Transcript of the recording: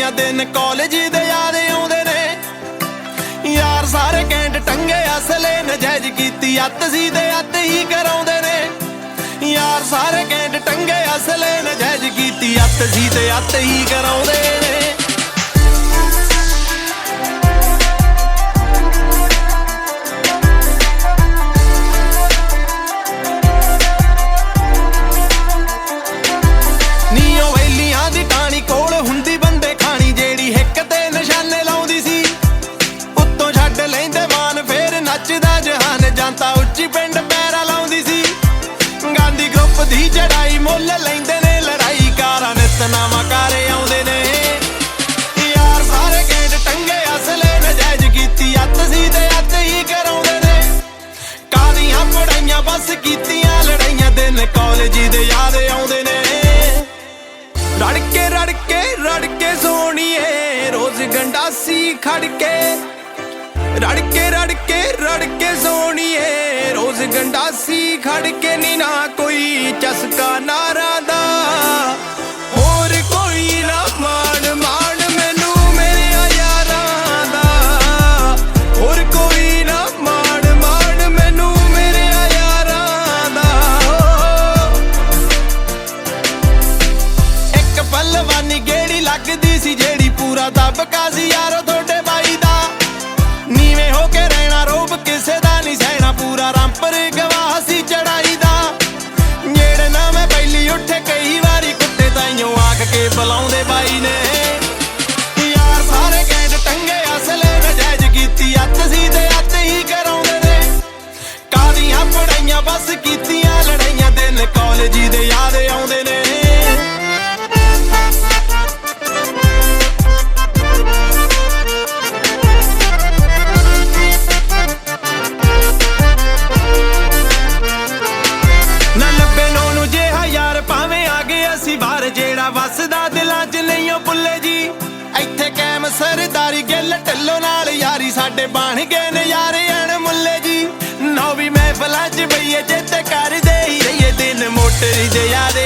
ਲੜਾਈਆਂ ਦਿਨ ਕਾਲਜ ਦੇ ਯਾਦ ਆਉਂਦੇ ਨੇ। ਯਾਰ ਸਾਰੇ ਕੈਂਟ ਟੰਗੇ ਅਸਲੇ ਨਜਾਇਜ਼ ਕੀਤੀ ਅੱਤ ਸੀ ਤੇ ਅੱਤ ਹੀ ਕਰਾਉਂਦੇ ਨੇ। ਯਾਰ ਸਾਰੇ ਕੈਂਟ ਟੰਗੇ ਅਸਲੇ ਨਜਾਇਜ਼ ਕੀਤੀ ਅੱਤ ਸੀ ਤੇ ਅੱਤ ਹੀ ਕਰਾਉਂਦੇ ਨੇ। ਤਾਂ ਉੱਚੀ ਪਿੰਡ ਪੈਰਾ ਲਾਉਂਦੀ ਸੀ। ਗਾਂਧੀ ਗਰੁੱਪ ਦੀ ਚੜਾਈ ਮੁੱਲ ਲੈਂਦੇ ਨੇ ਲੜਾਈ ਕਾਰਾਂ ਨਿੱਤ ਨਵਾਂ ਕਰ ਆਉਂਦੇ ਨੇ। ਯਾਰ ਸਾਰੇ ਕੈਂਟ ਟੰਗੇ ਅਸਲੇ ਨਜਾਇਜ਼ ਕੀਤੀ ਅੱਤ ਸੀ ਤੇ ਅੱਤ ਹੀ ਕਰਾਉਂਦੇ ਨੇ। ਕਾਹਦੀਆਂ ਪੜਾਈਆਂ ਬਸ ਕੀਤੀਆਂ ਲੜਾਈਆਂ ਦਿਨ ਕਾਲਜ ਦੇ ਯਾਦ ਆਉਂਦੇ ਨੇ। ਰੜ ਕੇ ਸੋਹਣੀਏ ਰੋਜ਼ ਗੰਡਾਸੀ ਖੜ ਕੇ। ਰੜ ਕੇ ਸੋਹਣੀਏ ਰੋਜ਼ ਗੰਡਾਸੀ ਖੜ ਕੇ ਨੀ ਨਾ ਕੋਈ ਚਸਕਾ ਨਾਰਾਂ ਦਾ। ਹੋਰ ਕੋਈ ਨਾ ਮਾਣ ਮੈਨੂੰ ਮੇਰੇ ਯਾਰਾਂ ਦਾ। ਹੋਰ ਕੋਈ ਨਾ ਮਾਣ ਮੈਨੂੰ ਮੇਰੇ ਯਾਰਾਂ ਦਾ। ਇੱਕ ਪਲਵਾਨੀ ਗੇੜੀ ਲੱਗਦੀ ਸੀ ਜਿਹੜੀ ਪੂਰਾ ਦਬਕਾ ਸੀ ਯਾਰੋ ਤੁਹਾਡੇ ਬਾਈ ਦਾ। ਨੀਵੇਂ ਹੋ ਕੇ ਰਹਿਣਾ ਰੋਬ ਕਿਸੇ ਦਾ ਨਹੀਂ ਸਹਿਣਾ ਪੂਰਾ ਰਾਮਪੁਰ ਗਵਾਹ ਸੀ ਚੜਾਈ ਦਾ। ਜਿਹੜੇ ਨਾ ਮੈਂ ਪਹਿਲੀ ਉੱਠੇ ਕਈ ਵਾਰੀ ਕੁੱਤੇ ਤਾਈਓ ਆਖ ਕੇ ਬੁਲਾਉਂਦੇ ਬਾਈ ਨੇ। ਯਾਰ ਸਾਰੇ ਕੈਂਟ ਟੰਗੇ ਅਸਲੇ ਨਜਾਇਜ਼ ਕੀਤੀ ਅੱਤ ਸੀ ਤੇ ਅੱਤ ਹੀ ਕਰਾਉਂਦੇ ਨੇ। ਕਾਹਦੀਆਂ ਪੜਾਈਆਂ ਬਸ ਕੀਤੀਆਂ ਲੜਾਈਆਂ ਦਿਨ ਕਾਲਜ ਦੇ ਯਾਦ ਆਉਂਦੇ ਨੇ। ਜਿਹੜਾ ਵਸਦਾ ਦਿਲਾਂ 'ਚ ਨਹੀਂ ਉਹ ਭੁੱਲੇ ਜੀ। ਇੱਥੇ ਕੈਮ ਸਰਦਾਰੀ ਗਿੱਲ ਢਿੱਲੋਂ ਨਾਲ ਯਾਰੀ ਸਾਡੇ ਬਣ ਗਏ ਨਜ਼ਾਰੇ ਅਣਮੁੱਲੇ ਜੀ। ਨੌਵੀਂ ਮਹਿਫਲਾਂ 'ਚ ਬਈਏ ਚੇਤੇ ਕਰਦੇ ਹੀ ਰਹੀਏ ਦਿਨ ਮੋਟਰ ਦੇ ਯਾਦ